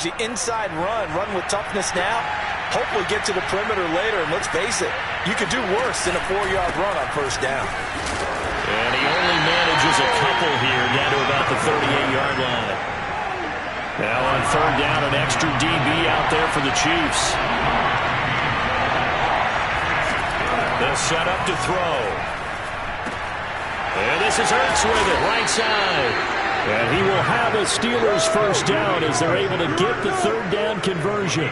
The inside run with toughness now. Hopefully get to the perimeter later, and let's face it, you could do worse than a 4-yard run on first down. And he only manages a couple here down to about the 38-yard line. Now on third down, an extra DB out there for the Chiefs. They'll set up to throw. And this is Ertz with it, right side. And he will have a Steelers first down as they're able to get the third down conversion.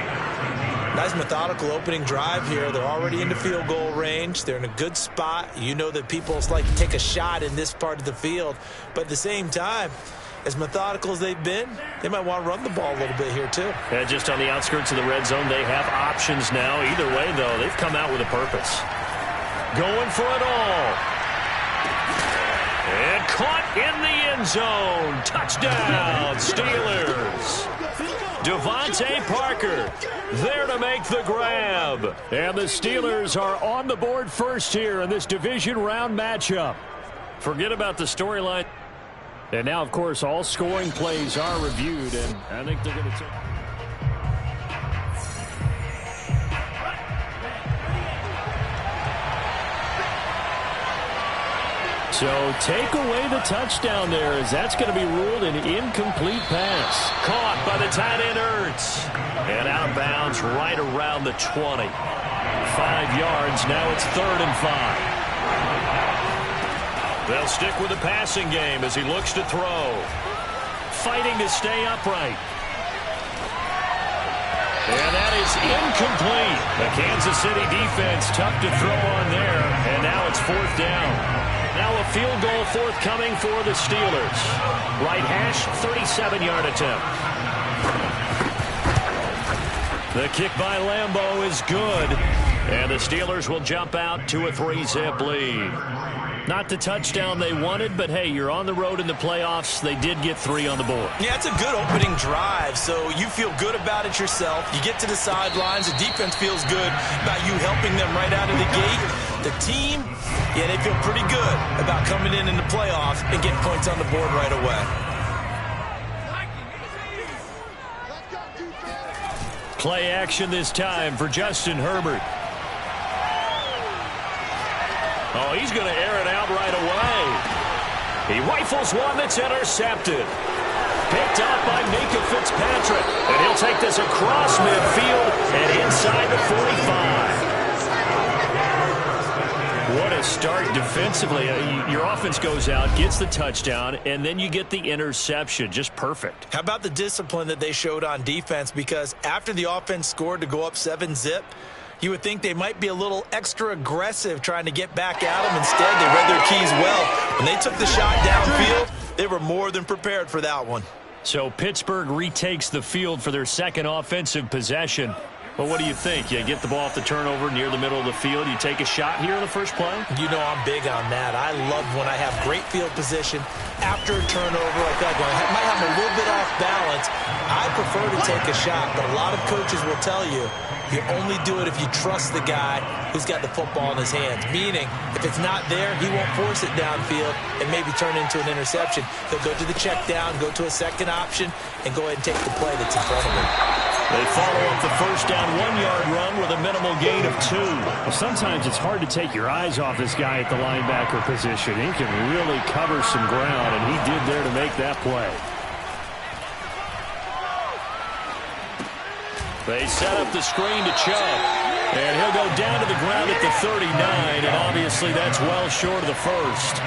Nice methodical opening drive here. They're already into field goal range. They're in a good spot. You know that people like to take a shot in this part of the field. But at the same time, as methodical as they've been, they might want to run the ball a little bit here too. Yeah, just on the outskirts of the red zone, they have options now. Either way, though, they've come out with a purpose. Going for it all. And caught in the end zone. Touchdown, Steelers. Devontae Parker there to make the grab. And the Steelers are on the board first here in this division round matchup. Forget about the storyline. And now, of course, all scoring plays are reviewed, and I think they're going to take... So take away the touchdown there, as that's going to be ruled an incomplete pass. Caught by the tight end Ertz. And out of bounds right around the 20. 5 yards. Now it's 3rd and 5. They'll stick with the passing game as he looks to throw. Fighting to stay upright. And that is incomplete. The Kansas City defense tough to throw on there. And now it's 4th down. Now a field goal forthcoming for the Steelers. Right hash, 37-yard attempt. The kick by Lambeau is good. And the Steelers will jump out to a 3-zip lead. Not the touchdown they wanted, but hey, you're on the road in the playoffs. They did get 3 on the board. Yeah, it's a good opening drive, so you feel good about it yourself. You get to the sidelines. The defense feels good about you helping them right out of the gate. The team, yeah, they feel pretty good about coming in the playoffs and getting points on the board right away. Play action this time for Justin Herbert. Oh, he's going to air it out right away. He rifles one that's intercepted. Picked up by Minka Fitzpatrick. And he'll take this across midfield and inside the 45. What a start defensively. Your offense goes out, gets the touchdown, and then you get the interception. Just perfect. How about the discipline that they showed on defense? Because after the offense scored to go up 7-zip, you would think they might be a little extra aggressive trying to get back at them. Instead, they read their keys well. When they took the shot downfield, they were more than prepared for that one. So Pittsburgh retakes the field for their second offensive possession. Well, what do you think? You get the ball off the turnover near the middle of the field. You take a shot here in the first play? You know I'm big on that. I love when I have great field position. After a turnover, I feel like I might have a little bit off balance. I prefer to take a shot, but a lot of coaches will tell you you only do it if you trust the guy who's got the football in his hands. Meaning, if it's not there, he won't force it downfield and maybe turn into an interception. He'll go to the check down, go to a second option, and go ahead and take the play that's in front of him. They follow up the first down 1-yard run with a minimal gain of 2. Well, sometimes it's hard to take your eyes off this guy at the linebacker position. He can really cover some ground, and he did there to make that play. They set up the screen to Chubb. And he'll go down to the ground at the 39, and obviously that's well short of the first.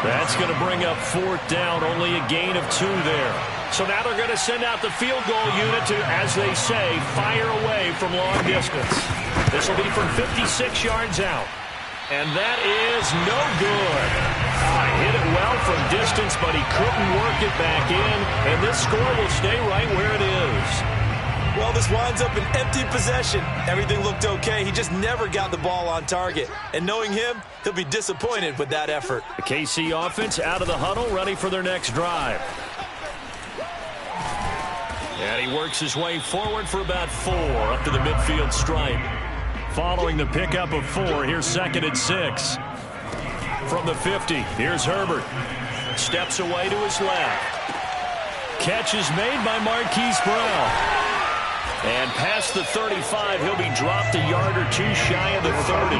That's going to bring up 4th down, only a gain of 2 there. So now they're going to send out the field goal unit to, as they say, fire away from long distance. This will be from 56 yards out. And that is no good. Hit it well from distance, but he couldn't work it back in. And this score will stay right where it is. Well, this winds up an empty possession. Everything looked okay. He just never got the ball on target. And knowing him, he'll be disappointed with that effort. The KC offense out of the huddle, ready for their next drive. And he works his way forward for about 4 up to the midfield stripe. Following the pickup of 4, here's 2nd and 6. From the 50, here's Herbert. Steps away to his left. Catch is made by Marquise Brown. And past the 35, he'll be dropped a yard or two shy of the 30.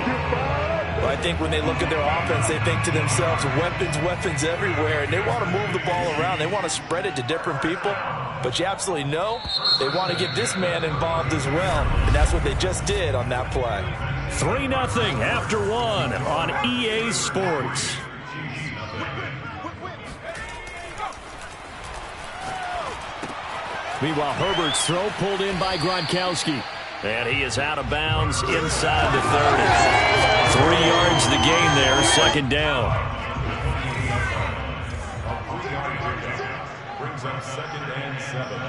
Well, I think when they look at their offense, they think to themselves, weapons everywhere, and they want to move the ball around. They want to spread it to different people. But you absolutely know they want to get this man involved as well, and that's what they just did on that play. 3-0 after one on EA Sports. Meanwhile, Herbert's throw pulled in by Gronkowski. And he is out of bounds inside the 30. 3 yards the gain there, second down. Brings up 2nd and 7.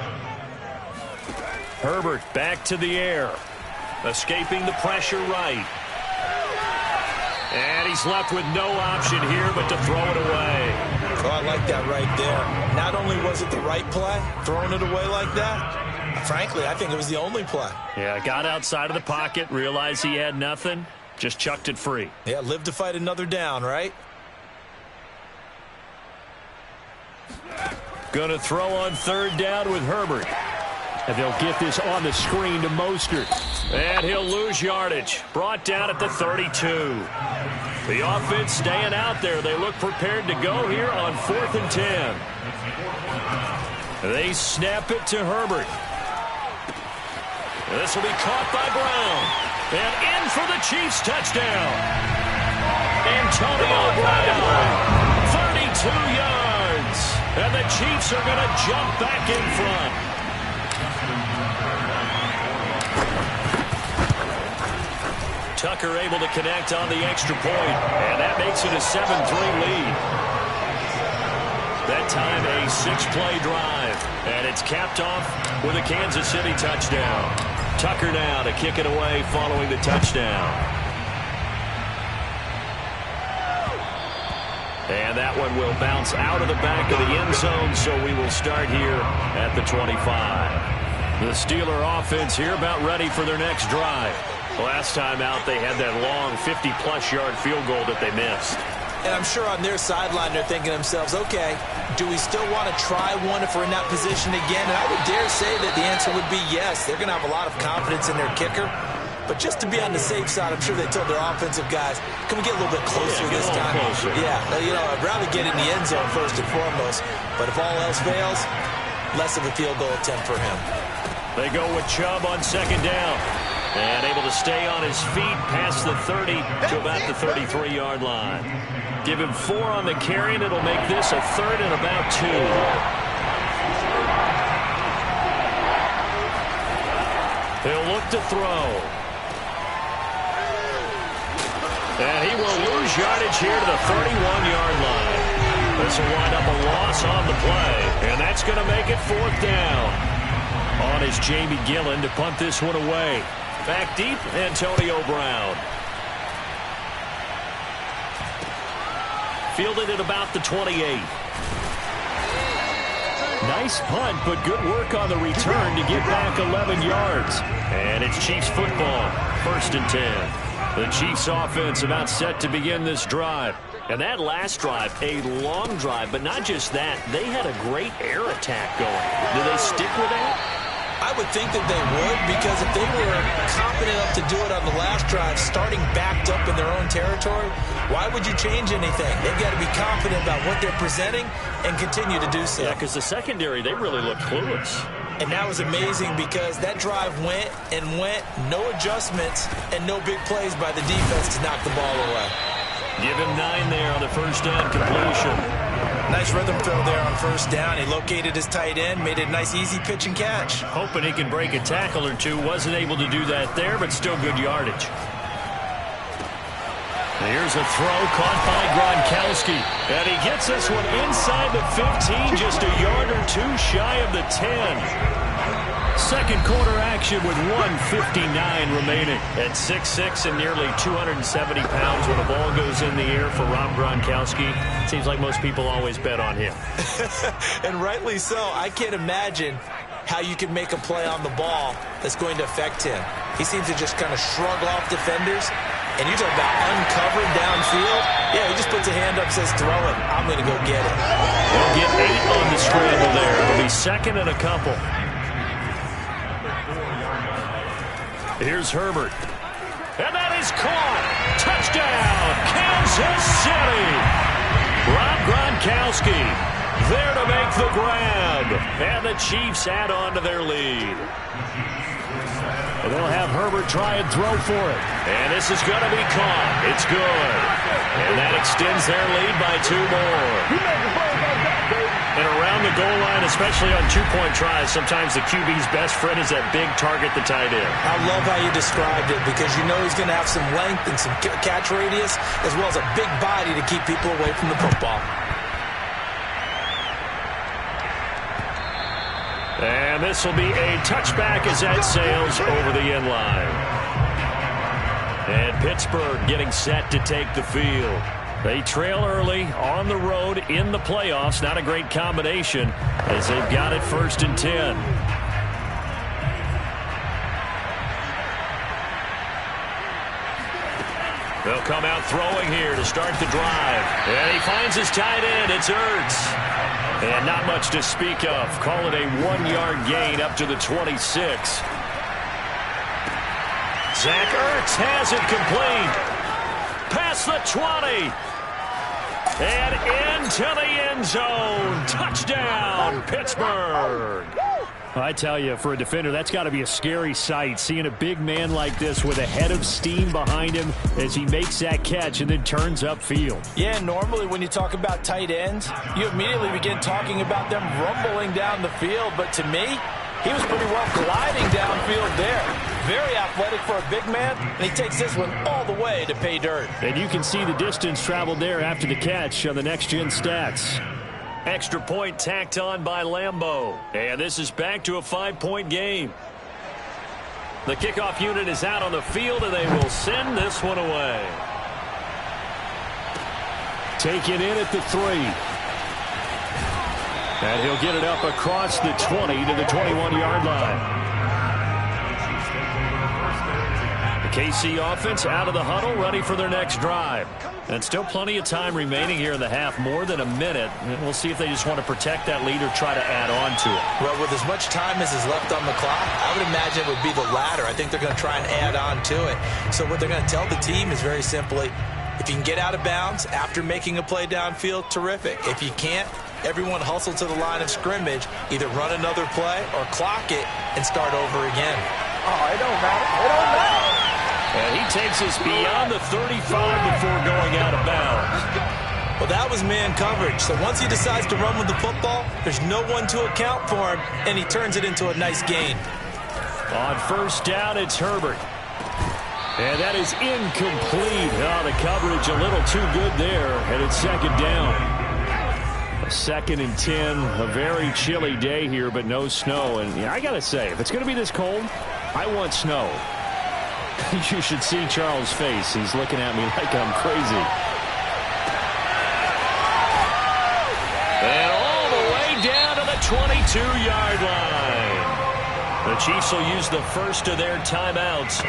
Herbert back to the air. Escaping the pressure right. And he's left with no option here but to throw it away. Oh, I like that right there. Not only was it the right play, throwing it away like that, frankly, I think it was the only play. Yeah, got outside of the pocket, realized he had nothing, just chucked it free. Yeah, live to fight another down, right? Going to throw on 3rd down with Herbert. And they'll get this on the screen to Mostert. And he'll lose yardage. Brought down at the 32. The offense staying out there. They look prepared to go here on 4th and 10. They snap it to Herbert. This will be caught by Brown. And in for the Chiefs touchdown. Antonio Brown. 32 yards. And the Chiefs are going to jump back in front. Tucker able to connect on the extra point, and that makes it a 7-3 lead. That time a 6-play drive, and it's capped off with a Kansas City touchdown. Tucker now to kick it away following the touchdown. And that one will bounce out of the back of the end zone, so we will start here at the 25. The Steeler offense here about ready for their next drive. Last time out, they had that long 50-plus yard field goal that they missed. And I'm sure on their sideline, they're thinking to themselves, okay, do we still want to try one if we're in that position again? And I would dare say that the answer would be yes. They're going to have a lot of confidence in their kicker. But just to be on the safe side, I'm sure they told their offensive guys, can we get a little bit closer this time? Closer. Yeah, you know, I'd rather get in the end zone first and foremost. But if all else fails, less of a field goal attempt for him. They go with Chubb on 2nd down. And able to stay on his feet past the 30 to about the 33-yard line. Give him 4 on the carry, and it'll make this a 3rd and about 2. He'll look to throw. And he will lose yardage here to the 31-yard line. This will wind up a loss on the play, and that's going to make it 4th down. On is Jamie Gillen to punt this one away. Back deep, Antonio Brown. Fielded at about the 28. Nice punt, but good work on the return to get back 11 yards. And it's Chiefs football, 1st and 10. The Chiefs offense about set to begin this drive. And that last drive, a long drive, but not just that. They had a great air attack going. Do they stick with that? I would think that they would, because if they were confident enough to do it on the last drive, starting backed up in their own territory, why would you change anything? They've got to be confident about what they're presenting and continue to do so. Yeah, because the secondary, they really looked clueless. And that was amazing because that drive went and went, no adjustments, and no big plays by the defense to knock the ball away. Give him 9 there on the first down completion. Nice rhythm throw there on 1st down. He located his tight end, made it a nice easy pitch and catch. Hoping he can break a tackle or two. Wasn't able to do that there, but still good yardage. Here's a throw caught by Gronkowski. And he gets this one inside the 15, just a yard or 2 shy of the 10. Second quarter action with 1:59 remaining. At 6'6" and nearly 270 pounds, when the ball goes in the air for Rob Gronkowski, it seems like most people always bet on him. And rightly so. I can't imagine how you can make a play on the ball that's going to affect him. He seems to just kind of shrug off defenders And you talk about uncovered downfield. Yeah, he just puts a hand up and says, throw it. I'm going to go get it. He'll get 8 on the scramble there. It'll be second and a couple. Here's Herbert. And that is caught. Touchdown, Kansas City. Rob Gronkowski there to make the grab. And the Chiefs add on to their lead. And they'll have Herbert try and throw for it. And this is going to be caught. It's good. And that extends their lead by 2 more. And around the goal line, especially on two-point tries, sometimes the QB's best friend is that big target, the tight end. I love how you described it because you know he's going to have some length and some catch radius as well as a big body to keep people away from the football. And this will be a touchback as that sails over the end line. And Pittsburgh getting set to take the field. They trail early on the road in the playoffs. Not a great combination as they've got it 1st and 10. They'll come out throwing here to start the drive. And he finds his tight end. It's Ertz. And not much to speak of. Call it a 1-yard gain up to the 26. Zach Ertz has it complete. Past the 20. And into the end zone. Touchdown, Pittsburgh. I tell you, for a defender, that's got to be a scary sight, seeing a big man like this with a head of steam behind him as he makes that catch and then turns upfield. Yeah, normally when you talk about tight ends, you immediately begin talking about them rumbling down the field. But to me, he was pretty well gliding downfield there. Very athletic for a big man, and he takes this one all the way to pay dirt. And you can see the distance traveled there after the catch on the next-gen stats. Extra point tacked on by Lambeau. And this is back to a 5-point game. The kickoff unit is out on the field, and they will send this one away. Take it in at the 3. And he'll get it up across the 20 to the 21-yard line. The KC offense out of the huddle, ready for their next drive. And still plenty of time remaining here in the half, more than a minute. And we'll see if they just want to protect that lead or try to add on to it. Well, with as much time as is left on the clock, I would imagine it would be the latter. I think they're going to try and add on to it. So what they're going to tell the team is very simply, if you can get out of bounds after making a play downfield, terrific. If you can't, everyone hustle to the line of scrimmage, either run another play or clock it and start over again. Oh, it don't matter. It don't matter. And he takes us beyond the 35 before going out of bounds. Well, that was man coverage. So once he decides to run with the football, there's no one to account for him, and he turns it into a nice gain. On 1st down, it's Herbert. And that is incomplete. Oh, the coverage a little too good there, and it's 2nd down. 2nd and 10, a very chilly day here, but no snow. And yeah, I got to say, if it's going to be this cold, I want snow. You should see Charles' face. He's looking at me like I'm crazy. And all the way down to the 22-yard line. The Chiefs will use the first of their timeouts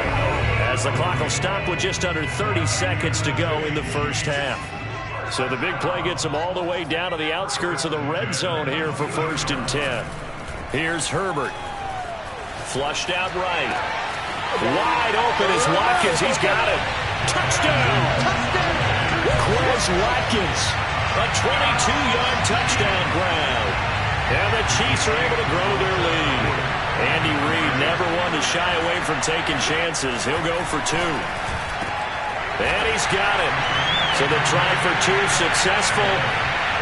as the clock will stop with just under 30 seconds to go in the first half. So the big play gets them all the way down to the outskirts of the red zone here for 1st and 10. Here's Herbert. Flushed out right. Wide open is Watkins. He's got it. Touchdown. Quez Watkins. A 22-yard touchdown grab. And the Chiefs are able to grow their lead. Andy Reid never one to shy away from taking chances. He'll go for 2. And he's got it. So the try for 2 successful.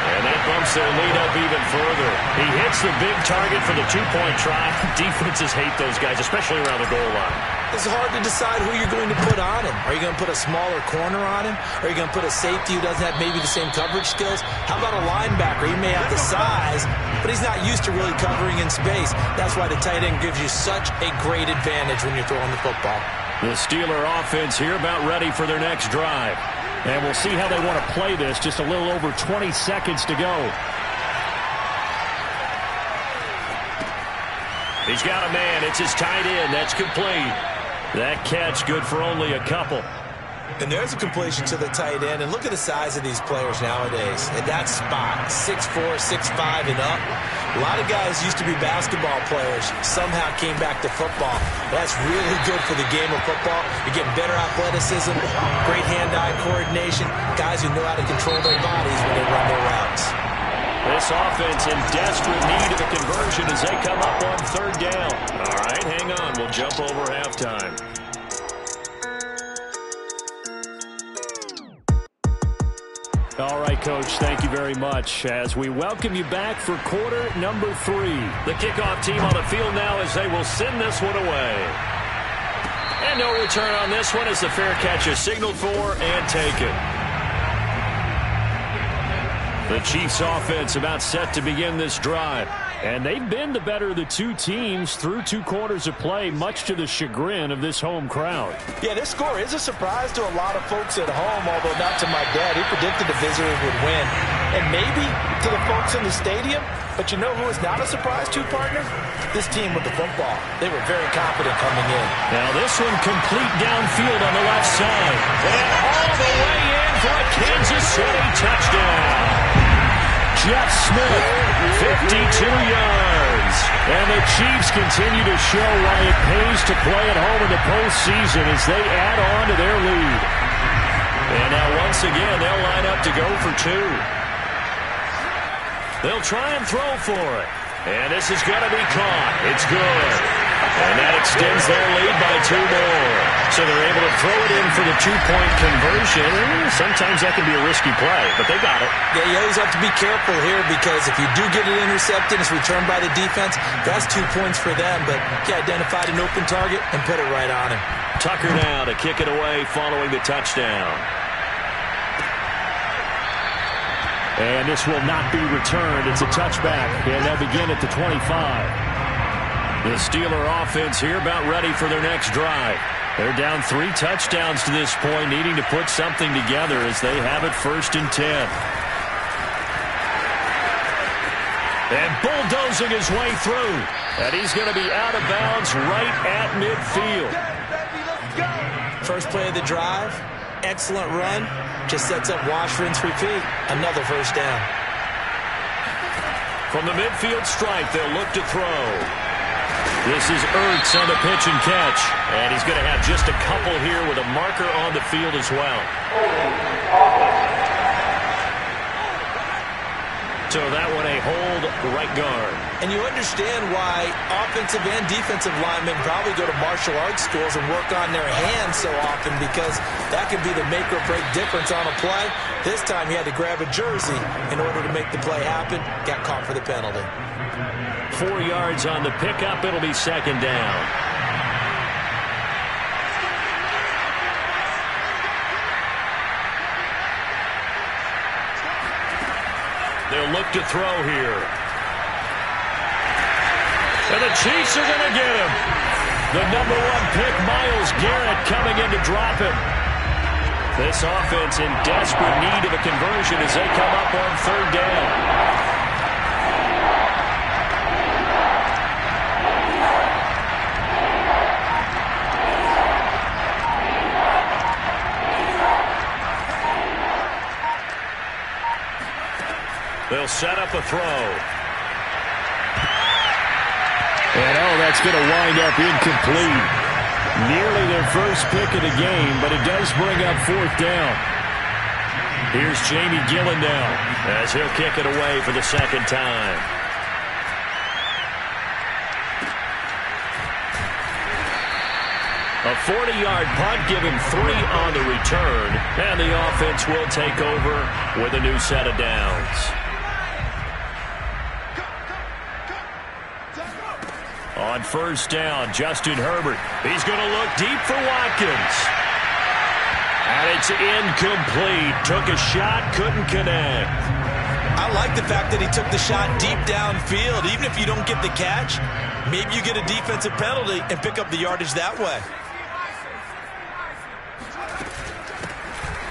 And that bumps their lead up even further. He hits the big target for the 2-point try. Defenses hate those guys, especially around the goal line. It's hard to decide who you're going to put on him. Are you going to put a smaller corner on him? Are you going to put a safety who doesn't have maybe the same coverage skills? How about a linebacker? He may have the size, but he's not used to really covering in space. That's why the tight end gives you such a great advantage when you're throwing the football. The Steeler offense here about ready for their next drive. And we'll see how they want to play this. Just a little over 20 seconds to go. He's got a man. It's his tight end. That's complete. That catch good for only a couple. And there's a completion to the tight end. And look at the size of these players nowadays. At that spot, 6'4", 6'5", and up. A lot of guys used to be basketball players, somehow came back to football. That's really good for the game of football. You're getting better athleticism, great hand-eye coordination, guys who know how to control their bodies when they run their routes. This offense in desperate need of a conversion as they come up on third down. All right, hang on. We'll jump over halftime. All right, Coach, thank you very much as we welcome you back for quarter number 3. The kickoff team on the field now as they will send this one away. And no return on this one as the fair catch is signaled for and taken. The Chiefs offense about set to begin this drive. And they've been the better of the two teams through 2 quarters of play, much to the chagrin of this home crowd. Yeah, this score is a surprise to a lot of folks at home, although not to my dad. He predicted the visitors would win. And maybe to the folks in the stadium. But you know who is not a surprise to, partner? This team with the football. They were very confident coming in. Now this one complete downfield on the left side. And all the way in for a Kansas City touchdown. Jeff Smith, 52 yards. And the Chiefs continue to show why it pays to play at home in the postseason as they add on to their lead. And now once again, they'll line up to go for 2. They'll try and throw for it. And this is going to be caught. It's good. And that extends their lead by 2 more. So they're able to throw it in for the 2-point conversion. Sometimes that can be a risky play, but they got it. Yeah, you always have to be careful here because if you do get it intercepted, it's returned by the defense, that's 2 points for them. But he identified an open target and put it right on him. Tucker now to kick it away following the touchdown. And this will not be returned. It's a touchback, and they'll begin at the 25. The Steeler offense here about ready for their next drive. They're down 3 touchdowns to this point, needing to put something together as they have it 1st and 10. And bulldozing his way through. And he's going to be out of bounds right at midfield. First play of the drive. Excellent run. Just sets up wash, rinse, repeat. Another first down. From the midfield stripe, they'll look to throw. This is Ertz on the pitch and catch. And he's going to have just a couple here with a marker on the field as well. So that one a hold right guard. And you understand why offensive and defensive linemen probably go to martial arts schools and work on their hands so often, because that could be the make or break difference on a play. This time he had to grab a jersey in order to make the play happen. Got caught for the penalty. 4 yards on the pickup. It'll be 2nd down. They'll look to throw here. And the Chiefs are going to get him. The number 1 pick, Myles Garrett, coming in to drop it. This offense in desperate need of a conversion as they come up on 3rd down. They'll set up a throw. And that's going to wind up incomplete. Nearly their first pick of the game, but it does bring up 4th down. Here's Jamie Gillen now as he'll kick it away for the 2nd time. A 40-yard punt, give him 3 on the return, and the offense will take over with a new set of downs. On 1st down, Justin Herbert. He's going to look deep for Watkins. And it's incomplete. Took a shot, couldn't connect. I like the fact that he took the shot deep downfield. Even if you don't get the catch, maybe you get a defensive penalty and pick up the yardage that way.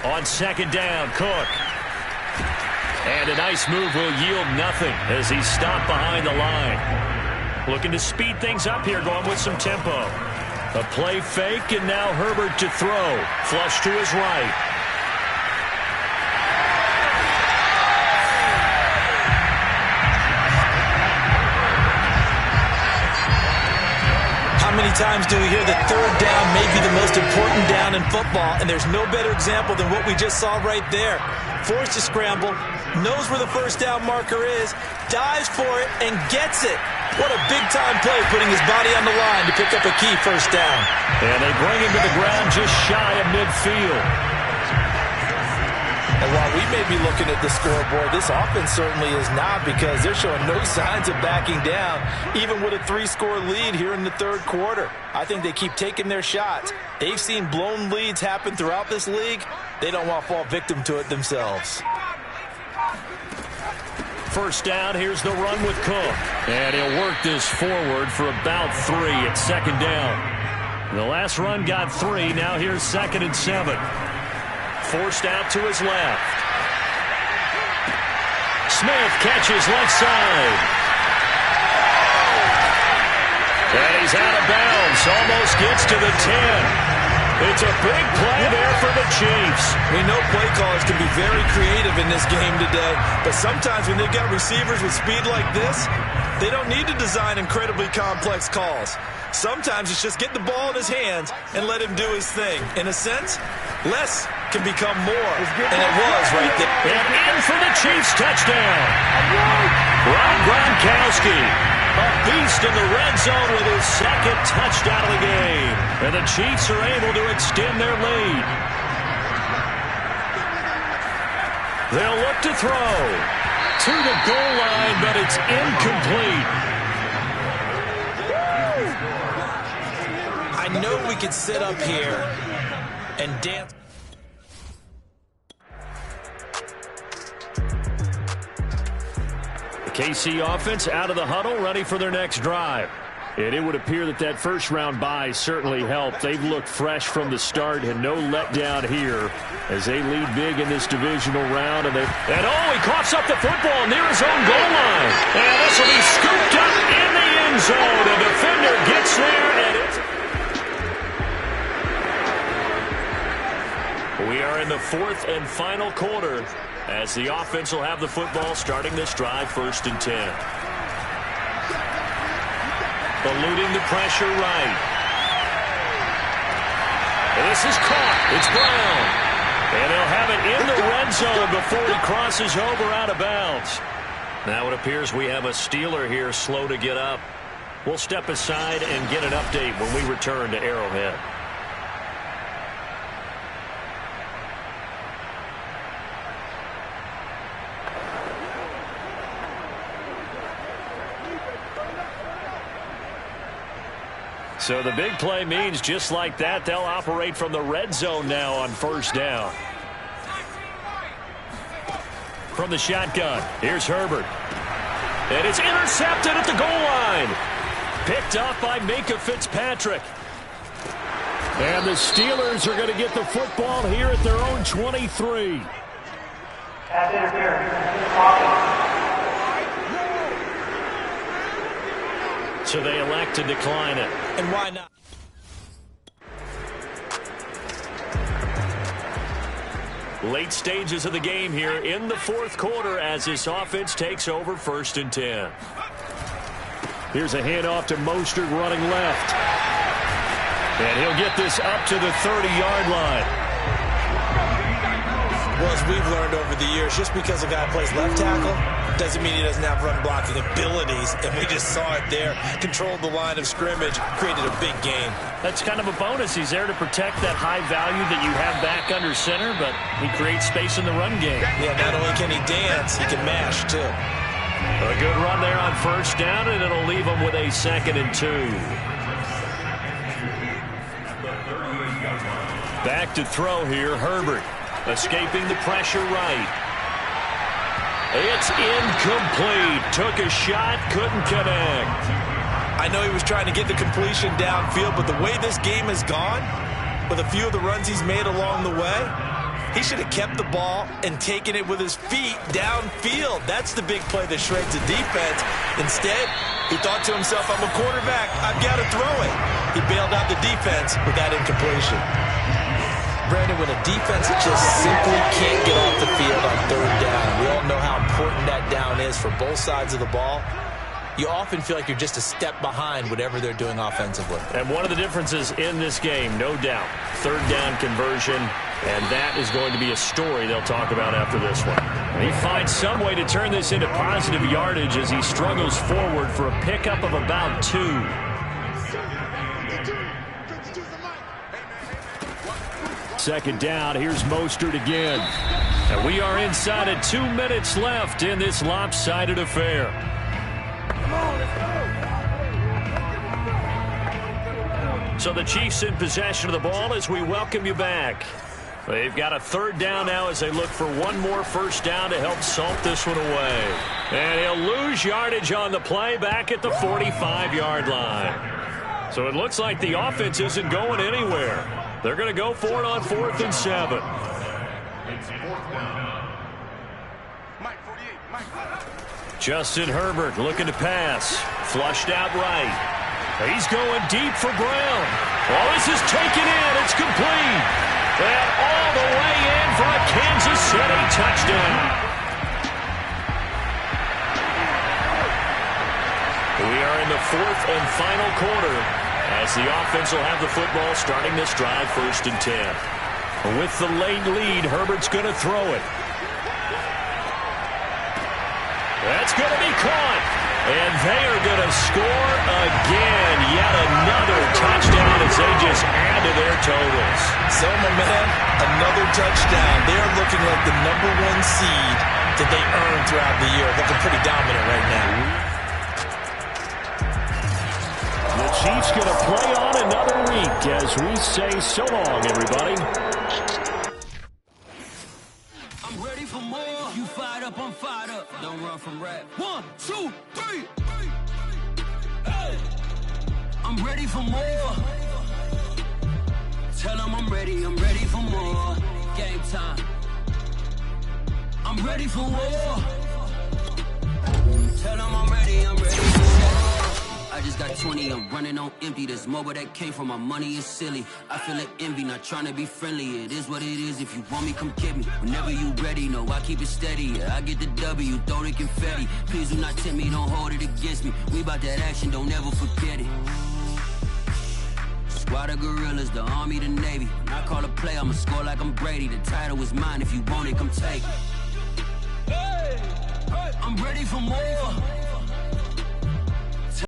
On 2nd down, Cook. And a nice move will yield nothing as he's stopped behind the line. Looking to speed things up here, going with some tempo. A play fake, and now Herbert to throw. Flush to his right. How many times do we hear that third down may be the most important down in football, and there's no better example than what we just saw right there. Forced to scramble, knows where the first down marker is, dives for it, and gets it. What a big-time play, putting his body on the line to pick up a key first down. And they bring him to the ground just shy of midfield. And while we may be looking at the scoreboard, this offense certainly is not, because they're showing no signs of backing down, even with a 3-score lead here in the third quarter. I think they keep taking their shots. They've seen blown leads happen throughout this league. They don't want to fall victim to it themselves. First down, here's the run with Cook. And he'll work this forward for about 3 at second down. The last run got 3. Now here's 2nd and 7. Forced out to his left. Smith catches left side. And he's out of bounds. Almost gets to the 10. It's a big play there for the Chiefs. We know play callers can be very creative in this game today, but sometimes when they've got receivers with speed like this, they don't need to design incredibly complex calls. Sometimes it's just get the ball in his hands and let him do his thing. In a sense, less can become more, and it was right there. And in for the Chiefs touchdown. Rob Gronkowski, a beast in the red zone with his 2nd touchdown of the game. And the Chiefs are able to extend their lead. They'll look to throw to the goal line, but it's incomplete. I know we could sit up here and dance. The KC offense out of the huddle, ready for their next drive. And it would appear that that first-round bye certainly helped. They've looked fresh from the start and no letdown here as they lead big in this divisional round. And he coughs up the football near his own goal line. And this will be scooped up in the end zone. The defender gets there, and it's... We are in the 4th and final quarter as the offense will have the football starting this drive, 1st and 10. Eluding the pressure right. And this is caught. It's Brown. And he'll have it in the red zone before he crosses over out of bounds. Now it appears we have a Steeler here slow to get up. We'll step aside and get an update when we return to Arrowhead. So the big play means just like that, they'll operate from the red zone now on first down. From the shotgun, here's Herbert. And it's intercepted at the goal line. Picked off by Minka Fitzpatrick. And the Steelers are going to get the football here at their own 23. Pass interference. So they elect to decline it. And why not? Late stages of the game here in the 4th quarter as this offense takes over 1st and 10. Here's a handoff to Mostert running left. And he'll get this up to the 30-yard line. Well, as we've learned over the years, just because a guy plays left tackle doesn't mean he doesn't have run blocking abilities. And we just saw it there. Controlled the line of scrimmage, created a big gain. That's kind of a bonus. He's there to protect that high value that you have back under center, but he creates space in the run game. Yeah, not only can he dance, he can mash, too. A good run there on first down, and it'll leave him with a 2nd and 2. Back to throw here, Herbert. Escaping the pressure right. It's incomplete. Took a shot, couldn't connect. I know he was trying to get the completion downfield, but the way this game has gone, with a few of the runs he's made along the way, he should have kept the ball and taken it with his feet downfield. That's the big play that shreds the defense. Instead, he thought to himself, I'm a quarterback. I've got to throw it. He bailed out the defense with that incompletion. Brandon, when a defense just simply can't get off the field on third down, we all know how important that down is for both sides of the ball. You often feel like you're just a step behind whatever they're doing offensively. And one of the differences in this game, no doubt, third down conversion, and that is going to be a story they'll talk about after this one. And he finds some way to turn this into positive yardage as he struggles forward for a pickup of about 2. Second down, here's Mostert again. And we are inside of 2 minutes left in this lopsided affair. So the Chiefs in possession of the ball as we welcome you back. They've got a third down now as they look for one more first down to help salt this one away. And he'll lose yardage on the play back at the 45-yard line. So it looks like the offense isn't going anywhere. They're going to go for it on 4th and 7. It's 4th down. Justin Herbert looking to pass. Flushed out right. He's going deep for Brown. Oh, this is taken in. It's complete. And all the way in for a Kansas City touchdown. We are in the 4th and final quarter as the offense will have the football starting this drive 1st and 10. With the late lead, Herbert's going to throw it. That's going to be caught. And they are going to score again. Yet another touchdown as they just add to their totals. So, my man, another touchdown. They're looking like the #1 seed that they earned throughout the year. Looking pretty dominant right now. The Chiefs going to play on another week as we say so long, everybody. I'm ready for more. You fired up, I'm fired up. Don't run from rap. 1, 2, 3. Hey. I'm ready for more. Tell them I'm ready for more. Game time. I'm ready for war. Tell them I'm ready for war. I just got 20, I'm running on empty. There's more where that came from, my money is silly. I feel it envy, not trying to be friendly. It is what it is, if you want me, come get me. Whenever you ready, no, I keep it steady. Yeah, I get the W, throw the confetti. Please do not tempt me, don't hold it against me. We about that action, don't ever forget it. Squad of gorillas, the army, the navy. When I call a play, I'ma score like I'm Brady. The title is mine, if you want it, come take it. I'm ready for more.